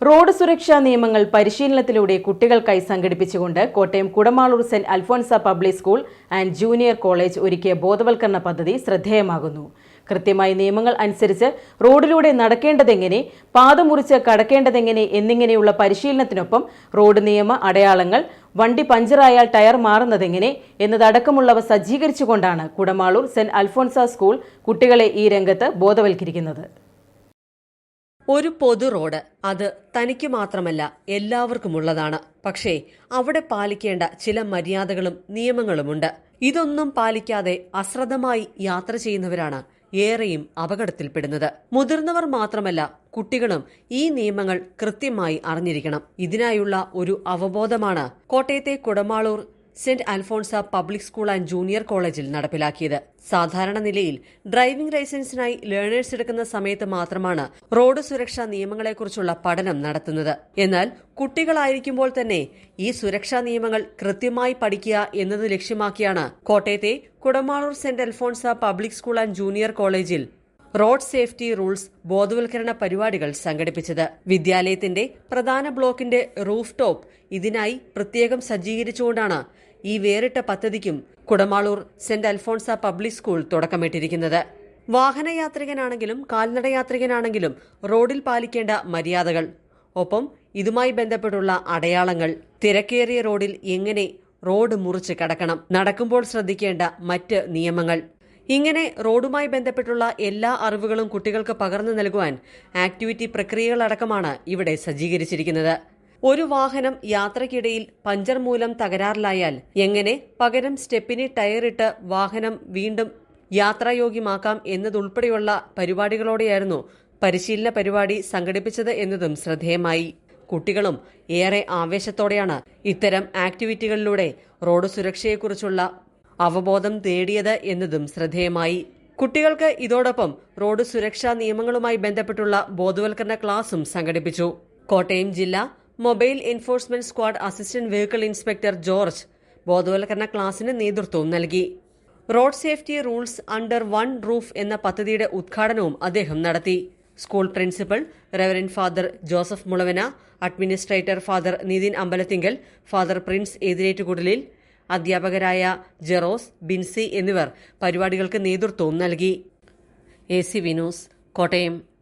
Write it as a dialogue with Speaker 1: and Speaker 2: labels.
Speaker 1: Road സുരക്ഷാ നിയമങ്ങൾ പരിശീലനത്തിലൂടെ കുട്ടികൾക്കായി സംഘടിപ്പിച്ചുകൊണ്ട് Kottayam Kudamaloor saint Alphonsa public school and junior college ഒരുക്കിയ ബോധവൽക്കരണ പദ്ധതി ശ്രദ്ധേയമാകുന്നു. കൃത്യമായി നിയമങ്ങൾ അനുസരിച്ച് റോഡിലൂടെ നടക്കേണ്ടതെങ്ങനെ, പാത മുറിച്ച് കടക്കേണ്ടതെങ്ങനെ എന്നിങ്ങനെയുള്ള പരിശീലനത്തിനൊപ്പം റോഡ് നിയമ അടയാളങ്ങൾ, വണ്ടി പഞ്ചറായാൽ ടയർ മാറുന്നതെങ്ങനെ എന്നതടക്കമുള്ളവ സജ്ജീകരിച്ചുകൊണ്ടാണ് കുടമാളൂർ സെന്റ് അൽഫോൻസ സ്കൂൾ കുട്ടികളെ ഈ രംഗത്ത് ബോധവൽക്കരിക്കുന്നത്.
Speaker 2: ഒരു പൊതു റോഡ് അത് തനിക്ക് മാത്രമല്ല എല്ലാവർക്കുമുള്ളതാണ്. പക്ഷേ അവിടെ പാലിക്കേണ്ട ചില മര്യാദകളും നിയമങ്ങളുമുണ്ട്. ഇതൊന്നും പാലിക്കാതെ അശ്രദ്ധമായി യാത്ര ചെയ്യുന്നവരാണ് ഏറെയും അപകടത്തിൽപ്പെടുന്നത്. മുതിർന്നവർ മാത്രമല്ല, കുട്ടികളും ഈ നിയമങ്ങൾ കൃത്യമായി അറിഞ്ഞിരിക്കണം. ഇതിനായുള്ള ഒരു അവബോധമാണ് കോട്ടയത്തെ Kudamaloor saint Alphonsa public school and junior കോളേജിൽ നടപ്പിലാക്കിയത്. സാധാരണ നിലയിൽ ഡ്രൈവിംഗ് ലൈസൻസിനായി ലേണേഴ്സ് എടുക്കുന്ന സമയത്ത് മാത്രമാണ് റോഡ് സുരക്ഷാ നിയമങ്ങളെക്കുറിച്ചുള്ള പഠനം നടത്തുന്നത്. എന്നാൽ കുട്ടികളായിരിക്കുമ്പോൾ തന്നെ ഈ സുരക്ഷാ നിയമങ്ങൾ കൃത്യമായി പഠിക്കുക എന്നത് ലക്ഷ്യമാക്കിയാണ് കോട്ടയത്തെ Kudamaloor saint Alphonsa public school and junior കോളേജിൽ റോഡ് സേഫ്റ്റി റൂൾസ് ബോധവൽക്കരണ പരിപാടികൾ സംഘടിപ്പിച്ചത്. വിദ്യാലയത്തിന്റെ പ്രധാന ബ്ലോക്കിന്റെ റൂഫ് ടോപ്പ് ഇതിനായി പ്രത്യേകം സജ്ജീകരിച്ചുകൊണ്ടാണ് ഈ വേറിട്ട പദ്ധതിക്കും Kudamaloor saint Alphonsa public school തുടക്കമിട്ടിരിക്കുന്നത്. വാഹനയാത്രികനാണെങ്കിലും കാൽനടയാത്രികനാണെങ്കിലും റോഡിൽ പാലിക്കേണ്ട മര്യാദകൾ, ഒപ്പം ഇതുമായി ബന്ധപ്പെട്ടുള്ള അടയാളങ്ങൾ, തിരക്കേറിയ റോഡിൽ എങ്ങനെ റോഡ് മുറിച്ച് കടക്കണം, നടക്കുമ്പോൾ ശ്രദ്ധിക്കേണ്ട മറ്റ് നിയമങ്ങൾ, ഇങ്ങനെ റോഡുമായി ബന്ധപ്പെട്ടുള്ള എല്ലാ അറിവുകളും കുട്ടികൾക്ക് പകർന്നു നൽകുവാൻ ആക്ടിവിറ്റി പ്രക്രിയകളടക്കമാണ് ഇവിടെ സജ്ജീകരിച്ചിരിക്കുന്നത്. ഒരു വാഹനം യാത്രയ്ക്കിടയിൽ പഞ്ചർ മൂലം തകരാറിലായാൽ എങ്ങനെ പകരം സ്റ്റെപ്പിന് ടയറിട്ട് വാഹനം വീണ്ടും യാത്രായോഗ്യമാക്കാം എന്നതുൾപ്പെടെയുള്ള പരിപാടികളോടെയായിരുന്നു പരിശീലന പരിപാടി സംഘടിപ്പിച്ചത് എന്നതും ശ്രദ്ധേയമായി. കുട്ടികളും ഏറെ ആവേശത്തോടെയാണ് ഇത്തരം ആക്ടിവിറ്റികളിലൂടെ റോഡ് സുരക്ഷയെക്കുറിച്ചുള്ള അവബോധം തേടിയത് എന്നതും ശ്രദ്ധേയമായി. കുട്ടികൾക്ക് ഇതോടൊപ്പം റോഡ് സുരക്ഷാ നിയമങ്ങളുമായി ബന്ധപ്പെട്ടുള്ള ബോധവൽക്കരണ ക്ലാസും സംഘടിപ്പിച്ചു. കോട്ടയം ജില്ലാ mobile enforcement squad assistant vehicle inspector George ബോധവൽക്കരണ ക്ലാസിന് നേതൃത്വം നൽകി. Road safety rules under one roof എന്ന പദ്ധതിയുടെ ഉദ്ഘാടനവും അദ്ദേഹം നടത്തി. School principal reverend father Joseph Mulavana, administrator father Nithin Ambalathinkal, father Prince Ethirettukudilil, അധ്യാപകരായ ജെറോസ്, ബിൻസി എന്നിവർ പരിപാടികൾക്ക് നേതൃത്വം നൽകി. AC വിനൂസ്, കോട്ടയം.